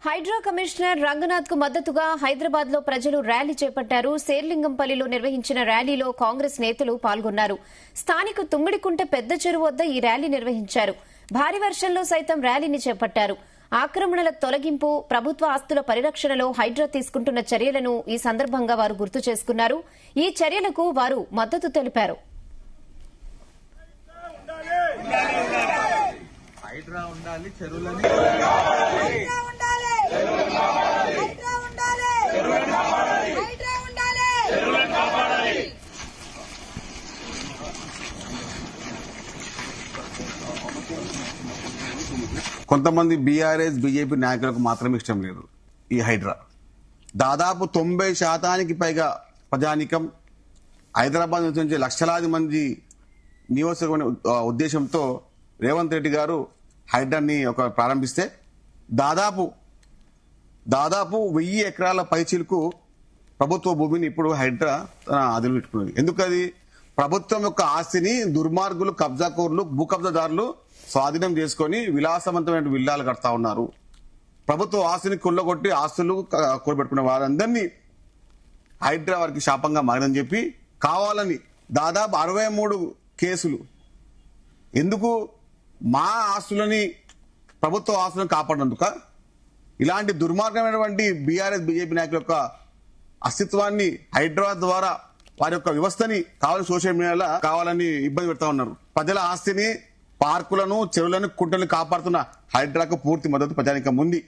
Hydraa commissioner Ranganath కు మద్దతుగా హైదరాబాద్ లో ప్రజలు ర్యాలీ చేపట్టారు. శేర్లింగంపల్లిలో నిర్వహించిన ర్యాలీలో కాంగ్రెస్ నేతలు పాల్గొన్నారు. స్థానిక తుమ్మిడికుంట పెద్ద చెరువు వద్ద ఈ ర్యాలీ నిర్వహించారు. భారీ వర్షంలో సైతం ర్యాలీని చేపట్టారు. ఆక్రమణల తొలగింపు, ప్రభుత్వ ఆస్తుల పరిరక్షణలో హైడ్రా తీసుకుంటున్న చర్యలను ఈ సందర్భంగా వారు గుర్తు చేసుకున్నారు. ఈ చర్యలకు వారు మద్దతు తెలిపారు. హైడ్రా ఉండాలి, చెరువులని కొంతమంది బీఆర్ఎస్ బీజేపీ నాయకులకు మాత్రం ఇష్టం లేదు ఈ హైడ్రా. దాదాపు 90% పైగా ప్రజానికం హైదరాబాద్ నుంచి లక్షలాది మంది నియోజకవర్గ ఉద్దేశంతో రేవంత్ రెడ్డి గారు హైడ్రాని ప్రారంభిస్తే దాదాపు 1000 ఎకరాల పైచీలకు ప్రభుత్వ భూమిని ఇప్పుడు హైడ్రా తన అదులు పెట్టుకున్నది. ఎందుకది? ప్రభుత్వం యొక్క ఆస్తిని దుర్మార్గులు, కబ్జాకోర్లు, భూ కబ్జాదారులు స్వాధీనం చేసుకుని విలాసవంతమైన విల్లాలు కడతా ఉన్నారు. ప్రభుత్వ ఆస్తిని కొల్లగొట్టి ఆస్తులు కూడబెట్టుకున్న వారందరినీ హైడ్రా వారికి శాపంగా మారని చెప్పి కావాలని దాదాపు 63 కేసులు. ఎందుకు? మా ఆస్తులని, ప్రభుత్వ ఆస్తులను కాపాడేందుక? ఇలాంటి దుర్మార్గమైనటువంటి బీఆర్ఎస్ బీజేపీ నాయకుల యొక్క అస్తిత్వాన్ని హైడ్రా ద్వారా వారి యొక్క వ్యవస్థని కావాలని సోషల్ మీడియాలో కావాలని ఇబ్బంది పెడతా ఉన్నారు. ప్రజల ఆస్తిని, పార్కులను, చెరువులను, కుంటలను కాపాడుతున్న హైడ్రాకు పూర్తి మద్దతు ప్రజానికం ఉంది.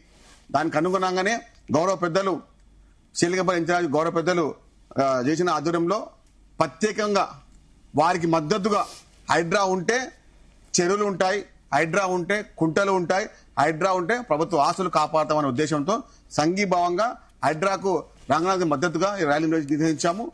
దానికి అనుగుణంగానే గౌరవ పెద్దలు శేర్లింగంపల్లి ఇన్ఛార్జ్ గౌరవ పెద్దలు చేసిన ఆధ్వర్యంలో ప్రత్యేకంగా వారికి మద్దతుగా హైడ్రా ఉంటే చెరువులు ఉంటాయి, హైడ్రా ఉంటే కుంటలు ఉంటాయి, హైడ్రా ఉంటే ప్రభుత్వ ఆస్తులు కాపాడతామనే ఉద్దేశంతో సంఘీభావంగా హైడ్రాకు రంగనాథ్ మద్దతుగా ఈ ర్యాలీ నిర్వహించాము.